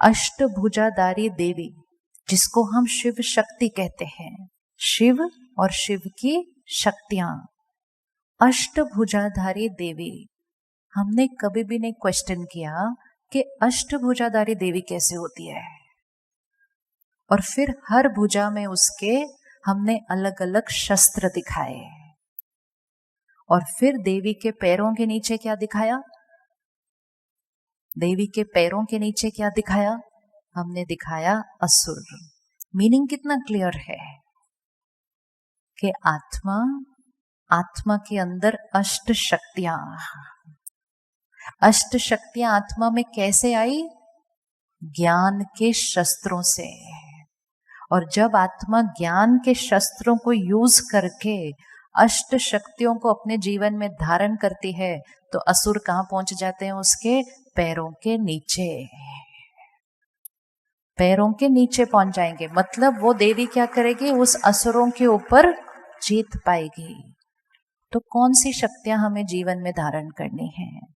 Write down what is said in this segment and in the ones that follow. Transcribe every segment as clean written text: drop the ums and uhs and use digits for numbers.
अष्टभुजाधारी देवी, जिसको हम शिव शक्ति कहते हैं, शिव और शिव की शक्तियां, अष्टभुजाधारी देवी। हमने कभी भी नहीं क्वेश्चन किया कि अष्टभुजाधारी देवी कैसे होती है। और फिर हर भुजा में उसके हमने अलग अलग शस्त्र दिखाए। और फिर देवी के पैरों के नीचे क्या दिखाया? देवी के पैरों के नीचे क्या दिखाया? हमने दिखाया असुर। मीनिंग कितना क्लियर है कि आत्मा के अंदर अष्ट शक्तियां आत्मा में कैसे आई? ज्ञान के शस्त्रों से। और जब आत्मा ज्ञान के शस्त्रों को यूज करके अष्ट शक्तियों को अपने जीवन में धारण करती है, तो असुर कहां पहुंच जाते हैं? उसके पैरों के नीचे। पैरों के नीचे पहुंच जाएंगे, मतलब वो देवी क्या करेगी? उस असुरों के ऊपर जीत पाएगी। तो कौन सी शक्तियां हमें जीवन में धारण करनी है,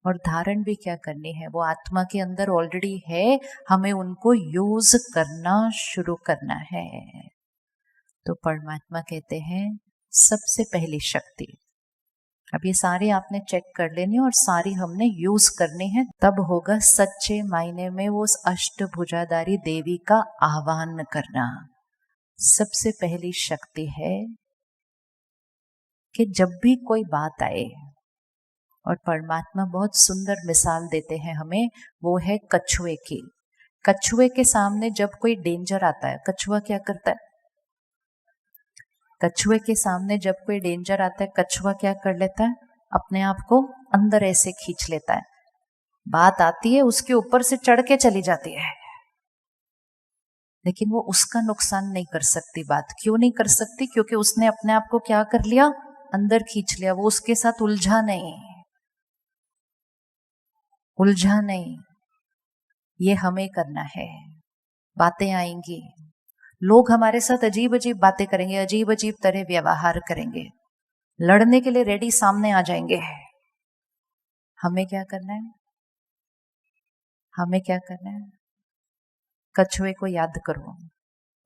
और धारण भी क्या करनी है? वो आत्मा के अंदर ऑलरेडी है, हमें उनको यूज करना शुरू करना है। तो परमात्मा कहते हैं सबसे पहली शक्ति, अब ये सारी आपने चेक कर लेनी और सारी हमने यूज करनी है, तब होगा सच्चे मायने में वो अष्टभुजाधारी देवी का आह्वान करना। सबसे पहली शक्ति है कि जब भी कोई बात आए, और परमात्मा बहुत सुंदर मिसाल देते हैं हमें, वो है कछुए की। कछुए के सामने जब कोई डेंजर आता है, कछुआ क्या करता है? कछुए के सामने जब कोई डेंजर आता है, कछुआ क्या कर लेता है? अपने आप को अंदर ऐसे खींच लेता है। बात आती है, उसके ऊपर से चढ़ के चली जाती है, लेकिन वो उसका नुकसान नहीं कर सकती। बात क्यों नहीं कर सकती? क्योंकि उसने अपने आप को क्या कर लिया? अंदर खींच लिया। वो उसके साथ उलझा नहीं। ये हमें करना है। बातें आएंगी, लोग हमारे साथ अजीब अजीब बातें करेंगे, अजीब अजीब तरह व्यवहार करेंगे, लड़ने के लिए रेडी सामने आ जाएंगे। हमें क्या करना है? कछुए को याद करो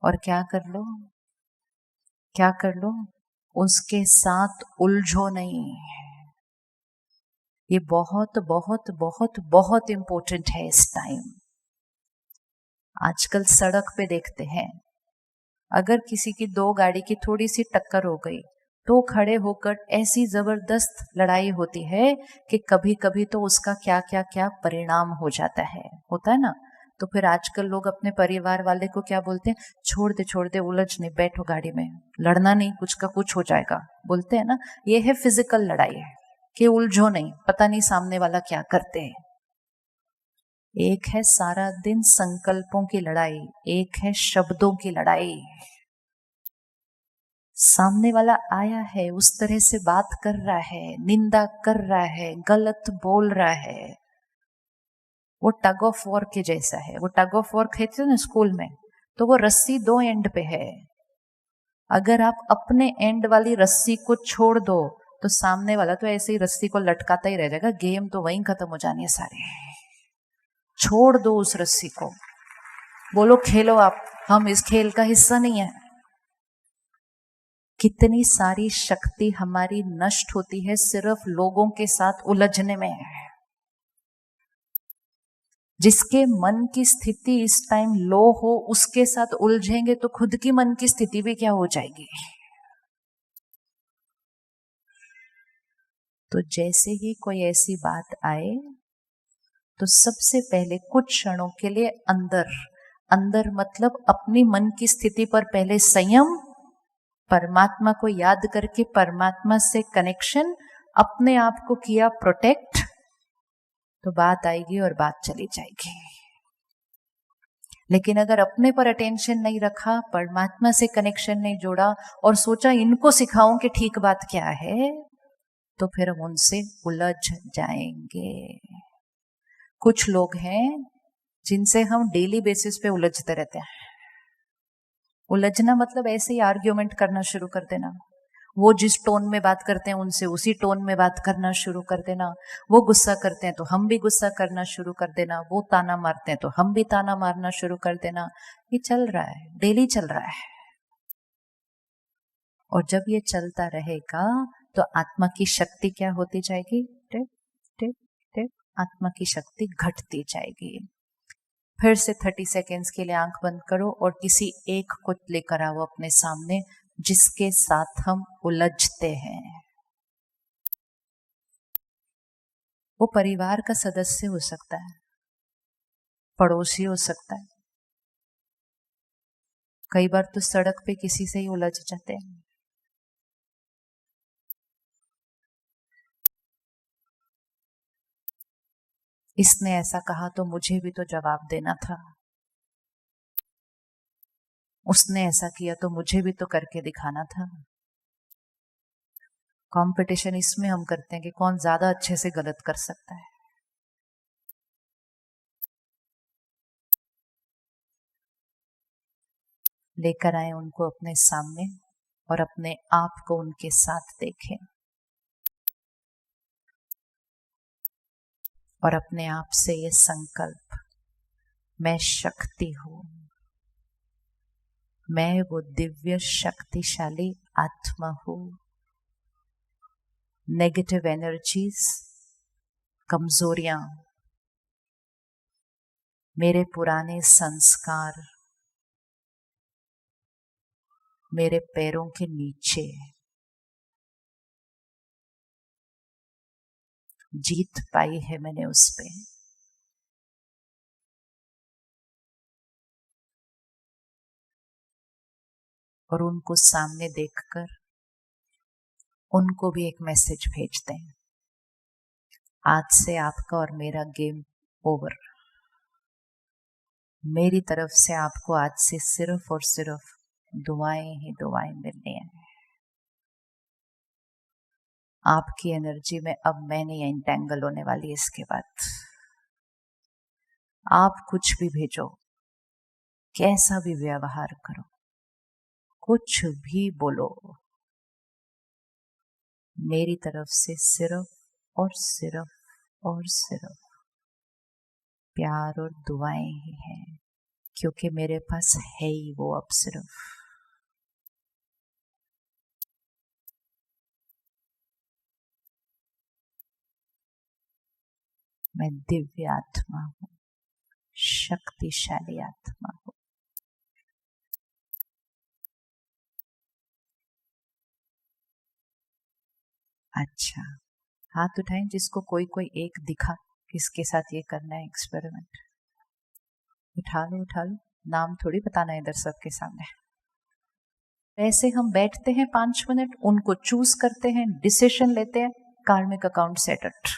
और क्या कर लो? उसके साथ उलझो नहीं। ये बहुत बहुत बहुत बहुत इंपॉर्टेंट है इस टाइम। आजकल सड़क पे देखते हैं, अगर किसी की दो गाड़ी की थोड़ी सी टक्कर हो गई तो खड़े होकर ऐसी जबरदस्त लड़ाई होती है कि कभी कभी तो उसका क्या क्या क्या परिणाम हो जाता है, होता है ना। तो फिर आजकल लोग अपने परिवार वाले को क्या बोलते हैं? छोड़ दे, उलझ नहीं, बैठो गाड़ी में, लड़ना नहीं, कुछ का कुछ हो जाएगा, बोलते हैं ना। ये है फिजिकल लड़ाई, है कि उलझो नहीं, पता नहीं सामने वाला क्या करते हैं। एक है सारा दिन संकल्पों की लड़ाई, एक है शब्दों की लड़ाई। सामने वाला आया है, उस तरह से बात कर रहा है, निंदा कर रहा है, गलत बोल रहा है, वो टग ऑफ वॉर के जैसा है। वो टग ऑफ वॉर खेलते हैं ना स्कूल में, तो वो रस्सी दो एंड पे है। अगर आप अपने एंड वाली रस्सी को छोड़ दो तो सामने वाला तो ऐसे ही रस्सी को लटकाता ही रह जाएगा, गेम तो वहीं खत्म हो जानी है सारी। छोड़ दो उस रस्सी को, बोलो खेलो आप, हम इस खेल का हिस्सा नहीं है। कितनी सारी शक्ति हमारी नष्ट होती है सिर्फ लोगों के साथ उलझने में। जिसके मन की स्थिति इस टाइम लो हो, उसके साथ उलझेंगे तो खुद की मन की स्थिति भी क्या हो जाएगी। तो जैसे ही कोई ऐसी बात आए तो सबसे पहले कुछ क्षणों के लिए अंदर मतलब अपनी मन की स्थिति पर पहले संयम, परमात्मा को याद करके परमात्मा से कनेक्शन, अपने आप को किया प्रोटेक्ट, तो बात आएगी और बात चली जाएगी। लेकिन अगर अपने पर अटेंशन नहीं रखा, परमात्मा से कनेक्शन नहीं जोड़ा और सोचा इनको सिखाऊं कि ठीक बात क्या है, तो फिर हम उनसे उलझ जाएंगे। कुछ लोग हैं जिनसे हम डेली बेसिस पे उलझते रहते हैं। उलझना मतलब ऐसे ही आर्ग्यूमेंट करना शुरू कर देना। वो जिस टोन में बात करते हैं उनसे उसी टोन में बात करना शुरू कर देना। वो गुस्सा करते हैं तो हम भी गुस्सा करना शुरू कर देना। वो ताना मारते हैं तो हम भी ताना मारना शुरू कर देना। ये चल रहा है, डेली चल रहा है। और जब ये चलता रहेगा तो आत्मा की शक्ति क्या होती जाएगी? टिप टिप टिप आत्मा की शक्ति घटती जाएगी। फिर से 30 सेकेंड्स के लिए आंख बंद करो और किसी एक को लेकर आओ अपने सामने जिसके साथ हम उलझते हैं। वो परिवार का सदस्य हो सकता है, पड़ोसी हो सकता है, कई बार तो सड़क पे किसी से ही उलझ जाते हैं। इसने ऐसा कहा तो मुझे भी तो जवाब देना था, उसने ऐसा किया तो मुझे भी तो करके दिखाना था। कंपटीशन इसमें हम करते हैं कि कौन ज्यादा अच्छे से गलत कर सकता है। लेकर आए उनको अपने सामने और अपने आप को उनके साथ देखें और अपने आप से ये संकल्प, मैं शक्ति हूं, मैं वो दिव्य शक्तिशाली आत्मा हूं। नेगेटिव एनर्जीज, कमजोरियां, मेरे पुराने संस्कार मेरे पैरों के नीचे, जीत पाई है मैंने उस पे। और उनको सामने देखकर उनको भी एक मैसेज भेजते हैं, आज से आपका और मेरा गेम ओवर। मेरी तरफ से आपको आज से सिर्फ और सिर्फ दुआएं ही दुआएं मिलनी है। आपकी एनर्जी में अब मैं नहीं एंटेंगल होने वाली। इसके बाद आप कुछ भी भेजो, कैसा भी व्यवहार करो, कुछ भी बोलो, मेरी तरफ से सिर्फ और सिर्फ और सिर्फ प्यार और दुआएं ही हैं, क्योंकि मेरे पास है ही वो अब सिर्फ। मैं दिव्य आत्मा हूं, शक्तिशाली आत्मा हूं। अच्छा, हाथ उठाएं जिसको कोई कोई एक दिखा किसके साथ ये करना है एक्सपेरिमेंट। उठा लो उठा लो, नाम थोड़ी बताना है इधर सबके सामने। ऐसे हम बैठते हैं 5 मिनट, उनको चूज करते हैं, डिसीजन लेते हैं, कार्मिक अकाउंट सेटअप।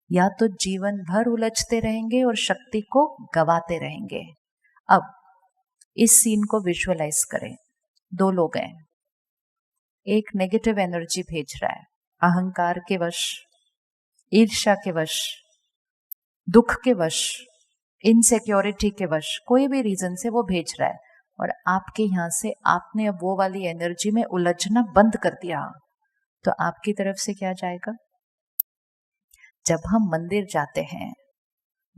या तो जीवन भर उलझते रहेंगे और शक्ति को गवाते रहेंगे। अब इस सीन को विजुअलाइज करें। 2 लोग हैं, एक नेगेटिव एनर्जी भेज रहा है, अहंकार के वश, ईर्ष्या के वश, दुख के वश, इनसिक्योरिटी के वश, कोई भी रीजन से वो भेज रहा है। और आपके यहां से आपने अब वो वाली एनर्जी में उलझना बंद कर दिया, तो आपकी तरफ से क्या जाएगा? जब हम मंदिर जाते हैं,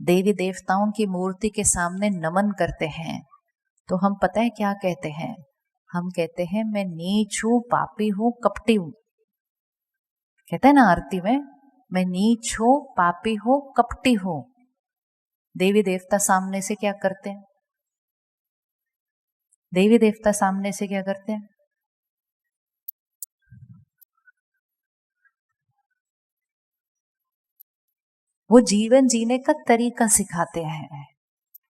देवी देवताओं की मूर्ति के सामने नमन करते हैं, तो हम पता है क्या कहते हैं? हम कहते हैं मैं नीच हूं, पापी हूं, कपटी हूं। कहते हैं ना आरती में, मैं नीच हूं, पापी हूं, कपटी हूं। देवी देवता सामने से क्या करते हैं? देवी देवता सामने से क्या करते हैं? वो जीवन जीने का तरीका सिखाते हैं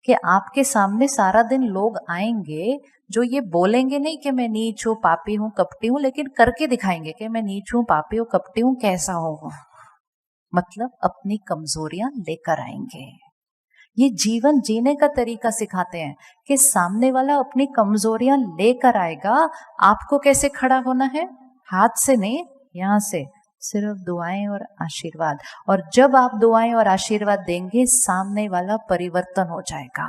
कि आपके सामने सारा दिन लोग आएंगे जो ये बोलेंगे नहीं कि मैं नीच हूं, पापी हूं, कपटी हूं, लेकिन करके दिखाएंगे कि मैं नीच हूं, पापी हूं, कपटी हूं, कैसा हूं। मतलब अपनी कमजोरियां लेकर आएंगे। ये जीवन जीने का तरीका सिखाते हैं कि सामने वाला अपनी कमजोरियां लेकर आएगा, आपको कैसे खड़ा होना है? हाथ से नहीं, यहां से सिर्फ दुआएं और आशीर्वाद। और जब आप दुआएं और आशीर्वाद देंगे, सामने वाला परिवर्तन हो जाएगा।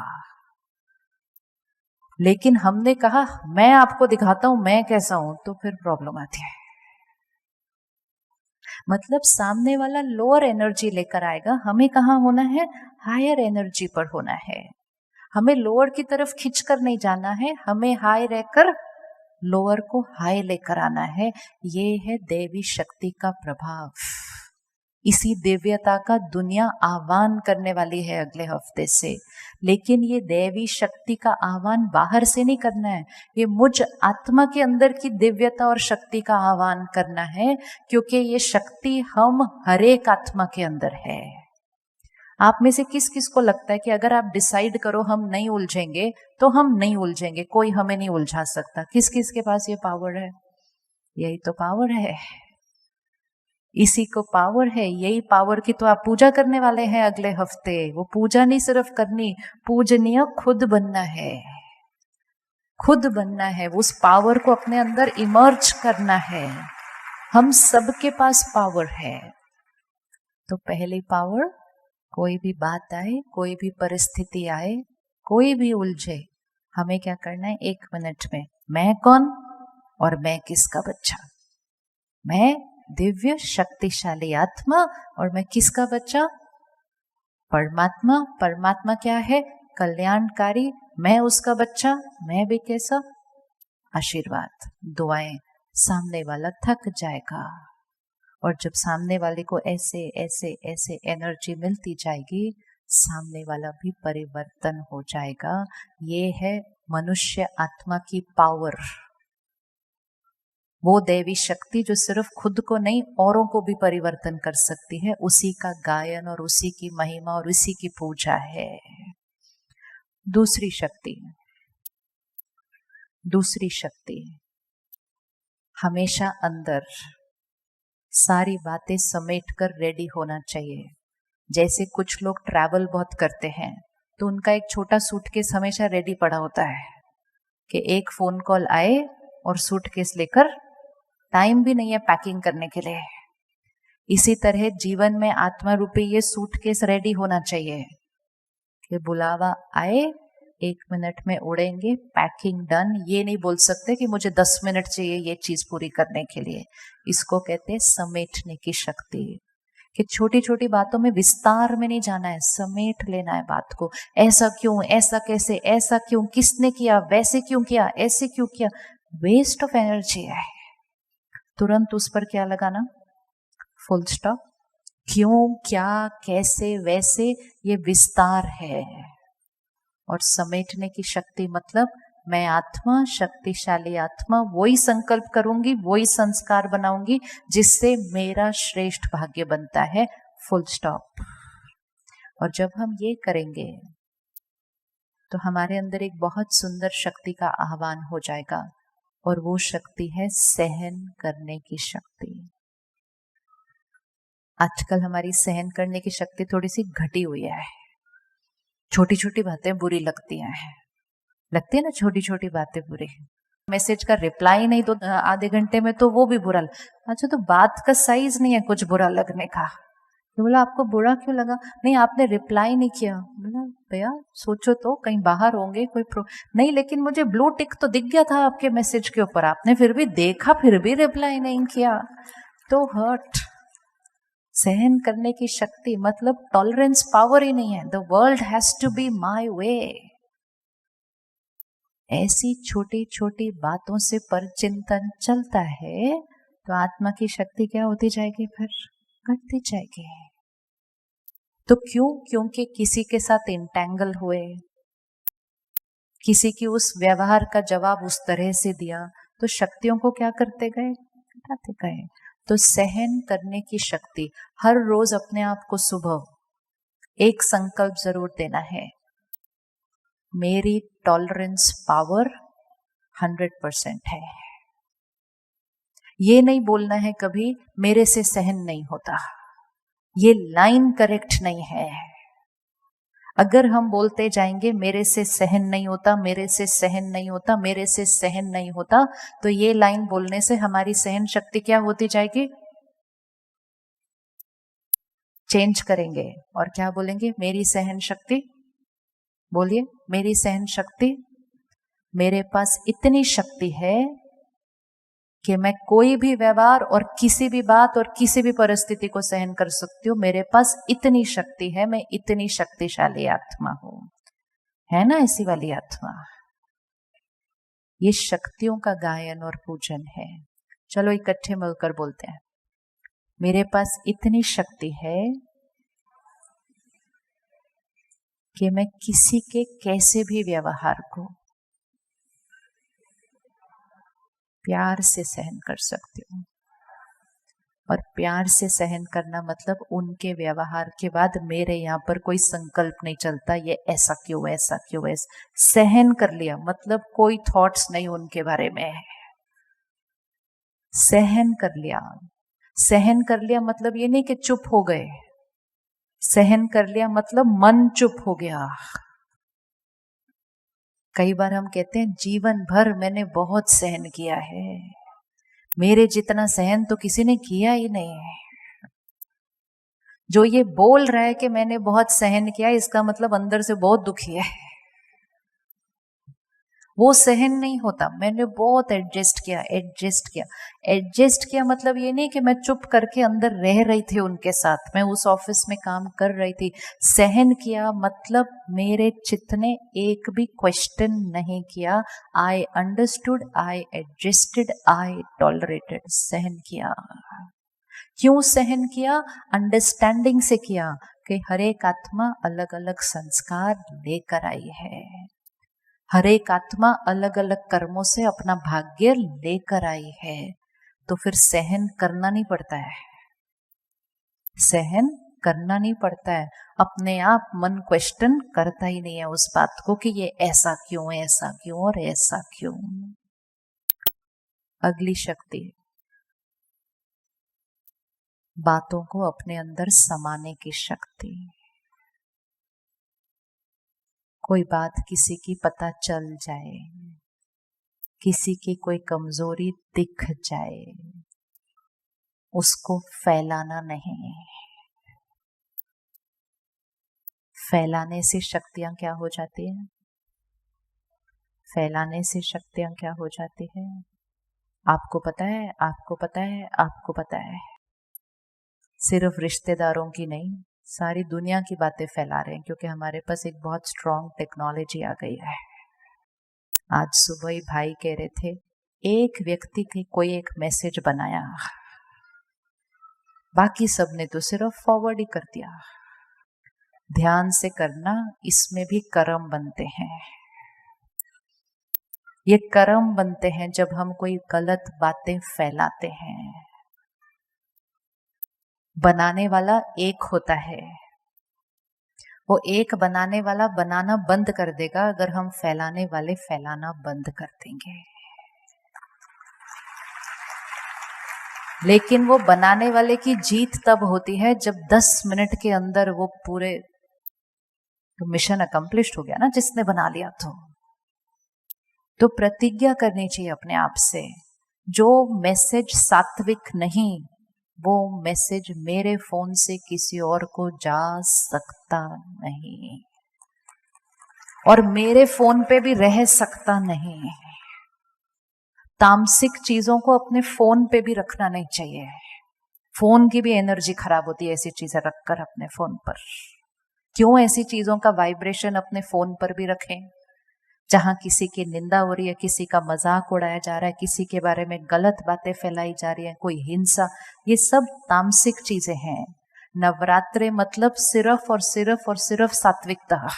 लेकिन हमने कहा मैं आपको दिखाता हूं मैं कैसा हूं, तो फिर प्रॉब्लम आती है। मतलब सामने वाला लोअर एनर्जी लेकर आएगा, हमें कहाँ होना है, हायर एनर्जी पर होना है। हमें लोअर की तरफ खींचकर नहीं जाना है, हमें हाई रहकर लोअर को हाई लेकर आना है। ये है देवी शक्ति का प्रभाव। इसी दिव्यता का दुनिया आह्वान करने वाली है अगले हफ्ते से। लेकिन ये देवी शक्ति का आह्वान बाहर से नहीं करना है, ये मुझ आत्मा के अंदर की दिव्यता और शक्ति का आह्वान करना है, क्योंकि ये शक्ति हम हर एक आत्मा के अंदर है। आप में से किस किस को लगता है कि अगर आप डिसाइड करो हम नहीं उलझेंगे तो हम नहीं उलझेंगे, कोई हमें नहीं उलझा सकता? किस किस के पास ये पावर है? यही तो पावर है, इसी को पावर है। यही पावर की तो आप पूजा करने वाले हैं अगले हफ्ते। वो पूजा नहीं सिर्फ करनी, पूजनीय खुद बनना है, खुद बनना है, उस पावर को अपने अंदर इमर्ज करना है। हम सबके पास पावर है। तो पहली पावर, कोई भी बात आए, कोई भी परिस्थिति आए, कोई भी उलझे, हमें क्या करना है, 1 मिनट में मैं कौन और मैं किसका बच्चा। मैं दिव्य शक्तिशाली आत्मा और मैं किसका बच्चा, परमात्मा। परमात्मा क्या है, कल्याणकारी, मैं उसका बच्चा। मैं भी कैसा, आशीर्वाद, दुआएं। सामने वाला थक जाएगा, और जब सामने वाले को ऐसे ऐसे ऐसे एनर्जी मिलती जाएगी, सामने वाला भी परिवर्तन हो जाएगा। ये है मनुष्य आत्मा की पावर, वो देवी शक्ति जो सिर्फ खुद को नहीं औरों को भी परिवर्तन कर सकती है। उसी का गायन और उसी की महिमा और उसी की पूजा है। दूसरी शक्ति, दूसरी शक्ति, हमेशा अंदर सारी बातें समेट कर रेडी होना चाहिए। जैसे कुछ लोग ट्रैवल बहुत करते हैं तो उनका एक छोटा सूटकेस हमेशा रेडी पड़ा होता है कि एक फोन कॉल आए और सूटकेस लेकर, टाइम भी नहीं है पैकिंग करने के लिए। इसी तरह जीवन में आत्मा रूपी ये सूटकेस रेडी होना चाहिए कि बुलावा आए 1 मिनट में उड़ेंगे, पैकिंग डन। ये नहीं बोल सकते कि मुझे 10 मिनट चाहिए ये चीज पूरी करने के लिए। इसको कहते हैं समेटने की शक्ति, कि छोटी छोटी बातों में विस्तार में नहीं जाना है, समेट लेना है बात को। ऐसा क्यों, ऐसा कैसे, ऐसा क्यों, किसने किया, वैसे क्यों किया, ऐसे क्यों किया, वेस्ट ऑफ एनर्जी है। तुरंत उस पर क्या लगाना, फुल स्टॉप। क्यों, क्या, कैसे, वैसे, ये विस्तार है। और समेटने की शक्ति मतलब मैं आत्मा, शक्तिशाली आत्मा, वही संकल्प करूंगी, वही संस्कार बनाऊंगी जिससे मेरा श्रेष्ठ भाग्य बनता है, फुल स्टॉप। और जब हम ये करेंगे तो हमारे अंदर एक बहुत सुंदर शक्ति का आह्वान हो जाएगा, और वो शक्ति है सहन करने की शक्ति। आजकल हमारी सहन करने की शक्ति थोड़ी सी घटी हुई है। छोटी छोटी बातें बुरी लगती हैं, लगती है ना, छोटी छोटी बातें बुरी। मैसेज का रिप्लाई नहीं तो आधे घंटे में तो वो भी बुरा अच्छा, तो बात का साइज नहीं है कुछ बुरा लगने का। तो बोला आपको बुरा क्यों लगा, नहीं आपने रिप्लाई नहीं किया। बोला भैया सोचो तो, कहीं बाहर होंगे, कोई नहीं, लेकिन मुझे ब्लू टिक तो दिख गया था आपके मैसेज के ऊपर, आपने फिर भी देखा, फिर भी रिप्लाई नहीं किया, तो हर्ट। सहन करने की शक्ति मतलब टॉलरेंस पावर ही नहीं है। The world has to be my way. ऐसी छोटी छोटी बातों से परचिंतन चलता है तो आत्मा की शक्ति क्या होती जाएगी, फिर घटती जाएगी। तो क्यों, क्योंकि किसी के साथ इंटेंगल हुए, किसी की उस व्यवहार का जवाब उस तरह से दिया, तो शक्तियों को क्या करते गए, घटाते गए। तो सहन करने की शक्ति, हर रोज अपने आप को सुबह एक संकल्प जरूर देना है, मेरी टॉलरेंस पावर 100% है। ये नहीं बोलना है कभी मेरे से सहन नहीं होता, ये लाइन करेक्ट नहीं है। अगर हम बोलते जाएंगे मेरे से सहन नहीं होता, मेरे से सहन नहीं होता, मेरे से सहन नहीं होता, तो ये लाइन बोलने से हमारी सहन शक्ति क्या होती जाएगी, चेंज करेंगे और क्या बोलेंगे, मेरी सहन शक्ति, बोलिए मेरी सहन शक्ति मेरे पास इतनी शक्ति है कि मैं कोई भी व्यवहार और किसी भी बात और किसी भी परिस्थिति को सहन कर सकती हूँ। मेरे पास इतनी शक्ति है, मैं इतनी शक्तिशाली आत्मा हूं। है ना ऐसी वाली आत्मा? ये शक्तियों का गायन और पूजन है। चलो इकट्ठे मिलकर बोलते हैं, मेरे पास इतनी शक्ति है कि मैं किसी के कैसे भी व्यवहार को प्यार से सहन कर सकती हूँ। और प्यार से सहन करना मतलब उनके व्यवहार के बाद मेरे यहाँ पर कोई संकल्प नहीं चलता, ये ऐसा क्यों, ऐसा क्यों, ऐसा। सहन कर लिया मतलब कोई थॉट्स नहीं उनके बारे में। सहन कर लिया, सहन कर लिया मतलब ये नहीं कि चुप हो गए। सहन कर लिया मतलब मन चुप हो गया। कई बार हम कहते हैं जीवन भर मैंने बहुत सहन किया है, मेरे जितना सहन तो किसी ने किया ही नहीं है। जो ये बोल रहा है कि मैंने बहुत सहन किया, इसका मतलब अंदर से बहुत दुखी है। वो सहन नहीं होता। मैंने बहुत एडजस्ट किया, एडजस्ट किया। एडजस्ट किया मतलब ये नहीं कि मैं चुप करके अंदर रह रही थी उनके साथ, मैं उस ऑफिस में काम कर रही थी। सहन किया मतलब मेरे चित्त ने एक भी क्वेश्चन नहीं किया। I understood, I adjusted, I tolerated. सहन किया। क्यों सहन किया? अंडरस्टैंडिंग से किया कि हर एक आत्मा अलग अलग संस्कार लेकर आई है, हर एक आत्मा अलग अलग कर्मों से अपना भाग्य लेकर आई है। तो फिर सहन करना नहीं पड़ता है, सहन करना नहीं पड़ता है। अपने आप मन क्वेश्चन करता ही नहीं है उस बात को कि ये ऐसा क्यों, ऐसा क्यों और ऐसा क्यों। अगली शक्ति, बातों को अपने अंदर समाने की शक्ति। कोई बात किसी की पता चल जाए, किसी की कोई कमजोरी दिख जाए, उसको फैलाना नहीं। फैलाने से शक्तियां क्या हो जाती है? फैलाने से शक्तियां क्या हो जाती है? आपको पता है, आपको पता है, आपको पता है। सिर्फ रिश्तेदारों की नहीं, सारी दुनिया की बातें फैला रहे हैं, क्योंकि हमारे पास एक बहुत स्ट्रॉन्ग टेक्नोलॉजी आ गई है। आज सुबह ही भाई कह रहे थे, एक व्यक्ति के कोई एक मैसेज बनाया, बाकी सबने तो सिर्फ फॉरवर्ड ही कर दिया। ध्यान से करना, इसमें भी कर्म बनते हैं। ये कर्म बनते हैं जब हम कोई गलत बातें फैलाते हैं। बनाने वाला एक होता है, वो एक बनाने वाला बनाना बंद कर देगा अगर हम फैलाने वाले फैलाना बंद कर देंगे। लेकिन वो बनाने वाले की जीत तब होती है जब 10 मिनट के अंदर वो पूरे, तो मिशन अकम्प्लिश्ड हो गया ना जिसने बना लिया। तो प्रतिज्ञा करनी चाहिए अपने आप से, जो मैसेज सात्विक नहीं, वो मैसेज मेरे फोन से किसी और को जा सकता नहीं, और मेरे फोन पे भी रह सकता नहीं। तामसिक चीजों को अपने फोन पे भी रखना नहीं चाहिए। फोन की भी एनर्जी खराब होती है ऐसी चीजें रखकर अपने फोन पर। क्यों ऐसी चीजों का वाइब्रेशन अपने फोन पर भी रखें जहां किसी की निंदा हो रही है, किसी का मजाक उड़ाया जा रहा है, किसी के बारे में गलत बातें फैलाई जा रही है, कोई हिंसा, ये सब तामसिक चीजें हैं। नवरात्रे मतलब सिर्फ और सिर्फ और सिर्फ सात्विकता।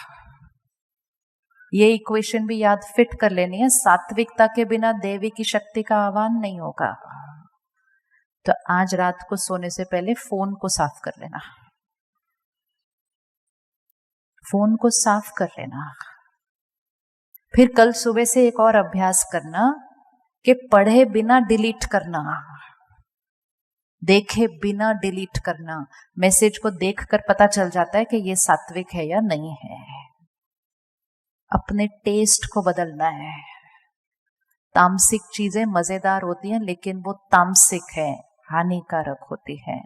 ये इक्वेशन भी याद फिट कर लेनी है, सात्विकता के बिना देवी की शक्ति का आह्वान नहीं होगा। तो आज रात को सोने से पहले फोन को साफ कर लेना, फोन को साफ कर लेना। फिर कल सुबह से एक और अभ्यास करना कि पढ़े बिना डिलीट करना, देखे बिना डिलीट करना। मैसेज को देखकर पता चल जाता है कि ये सात्विक है या नहीं है। अपने टेस्ट को बदलना है। तामसिक चीजें मजेदार होती हैं लेकिन वो तामसिक है, हानिकारक होती है।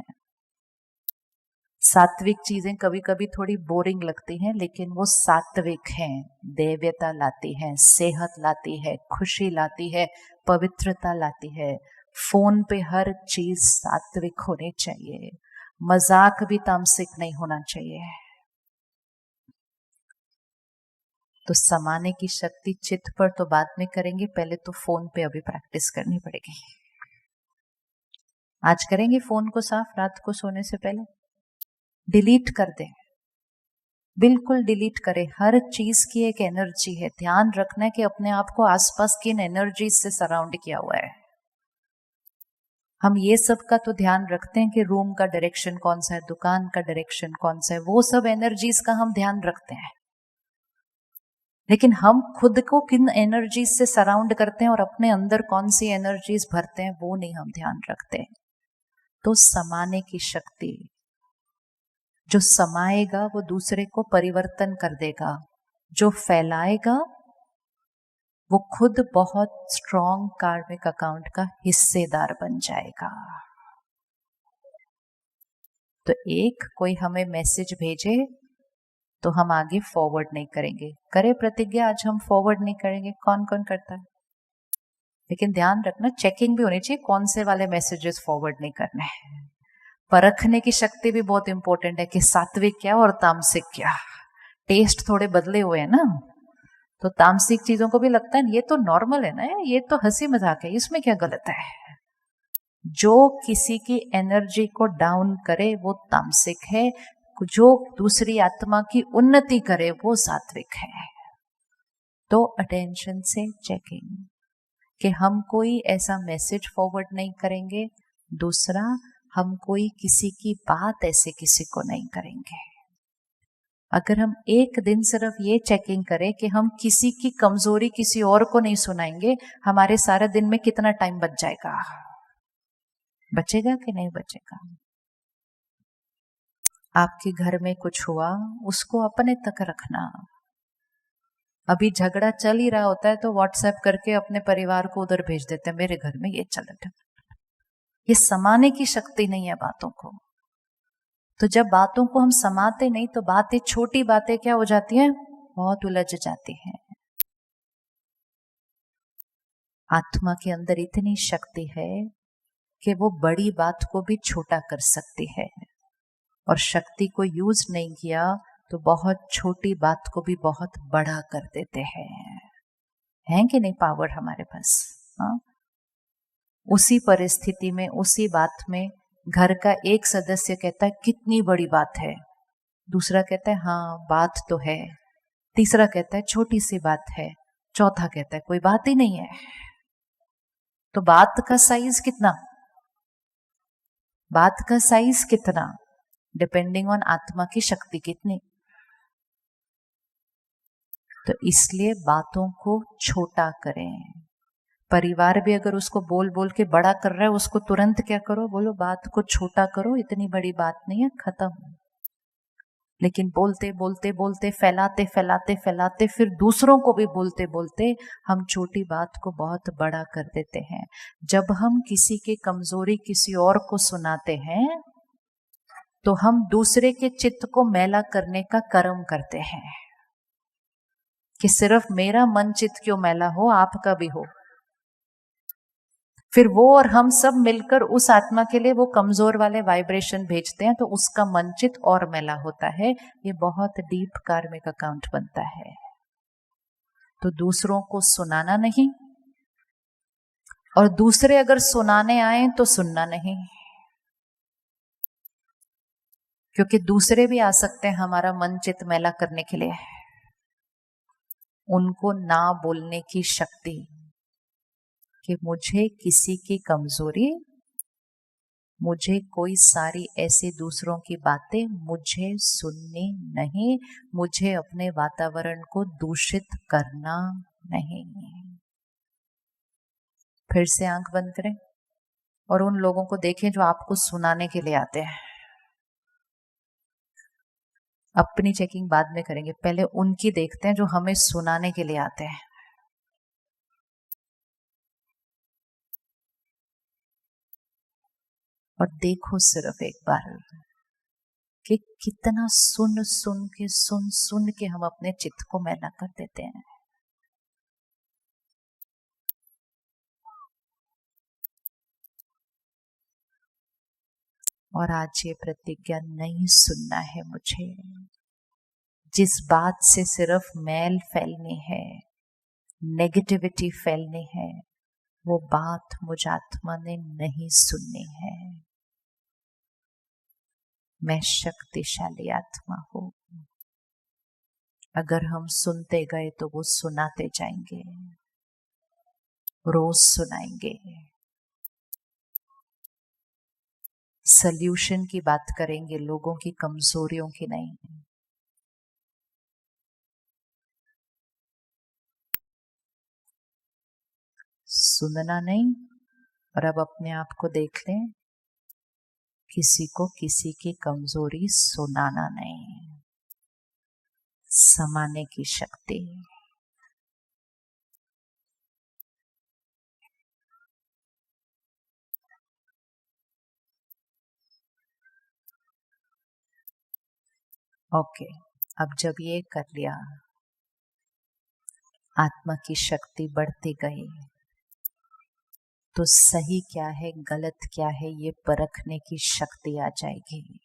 सात्विक चीजें कभी कभी थोड़ी बोरिंग लगती हैं, लेकिन वो सात्विक हैं, दैव्यता लाती है, सेहत लाती है, खुशी लाती है, पवित्रता लाती है। फोन पे हर चीज सात्विक होनी चाहिए, मजाक भी तामसिक नहीं होना चाहिए। तो समाने की शक्ति चित्त पर तो बाद में करेंगे, पहले तो फोन पे अभी प्रैक्टिस करनी पड़ेगी। आज करेंगे फोन को साफ, रात को सोने से पहले डिलीट कर दें, बिल्कुल डिलीट करें। हर चीज की एक एनर्जी है, ध्यान रखना है कि अपने आप को आसपास किन एनर्जीज से सराउंड किया हुआ है। हम ये सब का तो ध्यान रखते हैं कि रूम का डायरेक्शन कौन सा है, दुकान का डायरेक्शन कौन सा है, वो सब एनर्जीज का हम ध्यान रखते हैं, लेकिन हम खुद को किन एनर्जीज से सराउंड करते हैं और अपने अंदर कौन सी एनर्जीज भरते हैं वो नहीं हम ध्यान रखते। तो समाने की शक्ति, जो समाएगा वो दूसरे को परिवर्तन कर देगा, जो फैलाएगा वो खुद बहुत स्ट्रॉन्ग कार्मिक अकाउंट का हिस्सेदार बन जाएगा। तो एक कोई हमें मैसेज भेजे तो हम आगे फॉरवर्ड नहीं करेंगे, करे प्रतिज्ञा आज हम फॉरवर्ड नहीं करेंगे, कौन कौन करता है। लेकिन ध्यान रखना, चेकिंग भी होनी चाहिए कौन से वाले मैसेजेस फॉरवर्ड नहीं करने हैं। परखने की शक्ति भी बहुत इंपॉर्टेंट है कि सात्विक क्या और तामसिक क्या। टेस्ट थोड़े बदले हुए हैं ना, तो तामसिक चीजों को भी लगता है ये तो नॉर्मल है ना, ये तो हंसी मजाक है, इसमें क्या गलत है। जो किसी की एनर्जी को डाउन करे वो तामसिक है, जो दूसरी आत्मा की उन्नति करे वो सात्विक है। तो अटेंशन से चेकिंग कि हम कोई ऐसा मैसेज फॉरवर्ड नहीं करेंगे, दूसरा हम कोई किसी की बात ऐसे किसी को नहीं करेंगे। अगर हम एक दिन सिर्फ ये चेकिंग करें कि हम किसी की कमजोरी किसी और को नहीं सुनाएंगे, हमारे सारे दिन में कितना टाइम बच जाएगा, बचेगा कि नहीं बचेगा। आपके घर में कुछ हुआ उसको अपने तक रखना। अभी झगड़ा चल ही रहा होता है तो व्हाट्सएप करके अपने परिवार को उधर भेज देते हैं, मेरे घर में ये चल रहा है। ये समाने की शक्ति नहीं है बातों को। तो जब बातों को हम समाते नहीं तो बातें, छोटी बातें क्या हो जाती हैं, बहुत उलझ जाती हैं। आत्मा के अंदर इतनी शक्ति है कि वो बड़ी बात को भी छोटा कर सकती है, और शक्ति को यूज नहीं किया तो बहुत छोटी बात को भी बहुत बड़ा कर देते हैं कि नहीं पावर हमारे पास। हाँ, उसी परिस्थिति में, उसी बात में घर का एक सदस्य कहता है कितनी बड़ी बात है, दूसरा कहता है हाँ बात तो है, तीसरा कहता है छोटी सी बात है, चौथा कहता है कोई बात ही नहीं है। तो बात का साइज कितना, बात का साइज कितना डिपेंडिंग ऑन आत्मा की शक्ति कितनी। तो इसलिए बातों को छोटा करें। परिवार भी अगर उसको बोल बोल के बड़ा कर रहा है, उसको तुरंत क्या करो, बोलो बात को छोटा करो, इतनी बड़ी बात नहीं है, खत्म। लेकिन बोलते बोलते बोलते, फैलाते फैलाते फैलाते, फिर दूसरों को भी बोलते बोलते हम छोटी बात को बहुत बड़ा कर देते हैं। जब हम किसी की कमजोरी किसी और को सुनाते हैं तो हम दूसरे के चित्त को मैला करने का कर्म करते हैं कि सिर्फ मेरा मन चित्त क्यों मैला हो, आपका भी हो। फिर वो और हम सब मिलकर उस आत्मा के लिए वो कमजोर वाले वाइब्रेशन भेजते हैं, तो उसका मन चित्त और मैला होता है। ये बहुत डीप कार्मिक अकाउंट बनता है। तो दूसरों को सुनाना नहीं, और दूसरे अगर सुनाने आए तो सुनना नहीं, क्योंकि दूसरे भी आ सकते हैं हमारा मन चित्त मैला करने के लिए। उनको ना बोलने की शक्ति कि मुझे किसी की कमजोरी, मुझे कोई सारी ऐसे दूसरों की बातें मुझे सुननी नहीं, मुझे अपने वातावरण को दूषित करना नहीं। फिर से आंख बंद करें और उन लोगों को देखें जो आपको सुनाने के लिए आते हैं। अपनी चेकिंग बाद में करेंगे, पहले उनकी देखते हैं जो हमें सुनाने के लिए आते हैं। और देखो सिर्फ एक बार कि कितना सुन सुन के हम अपने चित्त को मैला कर देते हैं। और आज ये प्रतिज्ञा नहीं सुनना है मुझे। जिस बात से सिर्फ मैल फैलनी है, नेगेटिविटी फैलनी है, वो बात मुझ आत्मा ने नहीं सुननी है। मैं शक्तिशाली आत्मा हूं। अगर हम सुनते गए तो वो सुनाते जाएंगे, रोज सुनाएंगे। सल्यूशन की बात करेंगे, लोगों की कमजोरियों की नहीं। सुनना नहीं। और अब अपने आप को देख लें, किसी को किसी की कमजोरी सुनाना नहीं, समाने की शक्ति। ओके, अब जब ये कर लिया, आत्मा की शक्ति बढ़ती गई, तो सही क्या है गलत क्या है ये परखने की शक्ति आ जाएगी।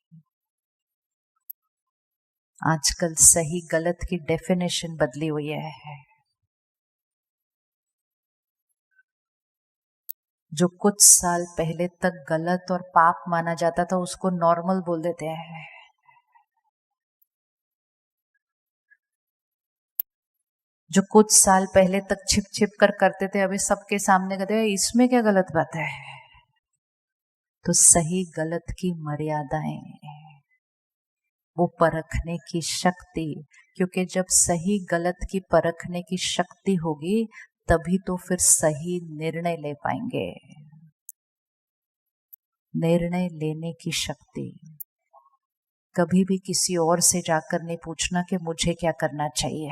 आजकल सही गलत की डेफिनेशन बदली हुई है। जो कुछ साल पहले तक गलत और पाप माना जाता था, उसको नॉर्मल बोल देते हैं। जो कुछ साल पहले तक छिप छिप कर करते थे, अभी सबके सामने कहते हैं इसमें क्या गलत बात है। तो सही गलत की मर्यादाएं, वो परखने की शक्ति, क्योंकि जब सही गलत की परखने की शक्ति होगी तभी तो फिर सही निर्णय ले पाएंगे। निर्णय लेने की शक्ति। कभी भी किसी और से जाकर नहीं पूछना कि मुझे क्या करना चाहिए।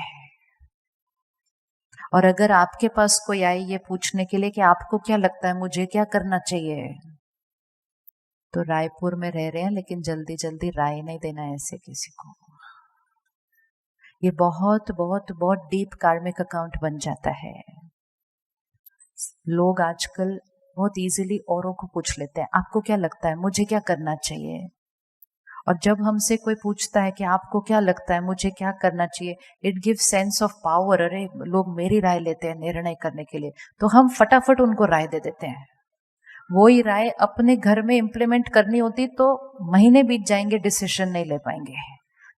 और अगर आपके पास कोई आए ये पूछने के लिए कि आपको क्या लगता है मुझे क्या करना चाहिए, तो रायपुर में रह रहे हैं लेकिन जल्दी जल्दी राय नहीं देना ऐसे किसी को। ये बहुत बहुत बहुत डीप कार्मिक अकाउंट बन जाता है। लोग आजकल बहुत इजीली औरों को पूछ लेते हैं आपको क्या लगता है मुझे क्या करना चाहिए। और जब हमसे कोई पूछता है कि आपको क्या लगता है मुझे क्या करना चाहिए, it give sense of power. अरे लोग मेरी राय लेते हैं निर्णय करने के लिए, तो हम फटाफट उनको राय दे देते हैं। वही राय अपने घर में इंप्लीमेंट करनी होती तो महीने बीत जाएंगे, डिसीजन नहीं ले पाएंगे।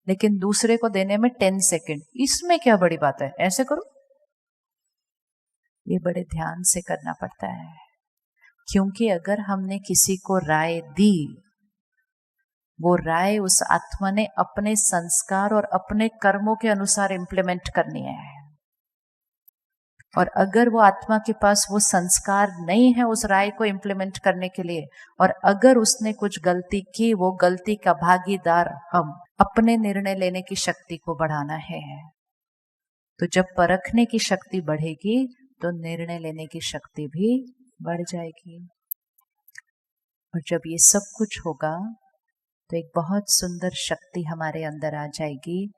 लेकिन दूसरे को देने में 10 सेकेंड, इसमें क्या बड़ी बात है, ऐसे करो। ये बड़े ध्यान से करना पड़ता है, क्योंकि अगर हमने किसी को राय दी, वो राय उस आत्मा ने अपने संस्कार और अपने कर्मों के अनुसार इंप्लीमेंट करनी है। और अगर वो आत्मा के पास वो संस्कार नहीं है उस राय को इंप्लीमेंट करने के लिए, और अगर उसने कुछ गलती की, वो गलती का भागीदार हम। अपने निर्णय लेने की शक्ति को बढ़ाना है। तो जब परखने की शक्ति बढ़ेगी तो निर्णय लेने की शक्ति भी बढ़ जाएगी। और जब ये सब कुछ होगा तो एक बहुत सुंदर शक्ति हमारे अंदर आ जाएगी,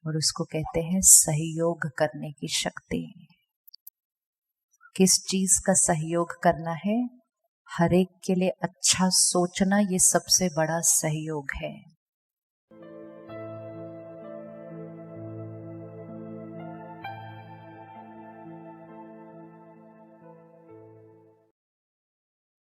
और उसको कहते हैं सहयोग करने की शक्ति। किस चीज का सहयोग करना है? हर एक के लिए अच्छा सोचना, ये सबसे बड़ा सहयोग है।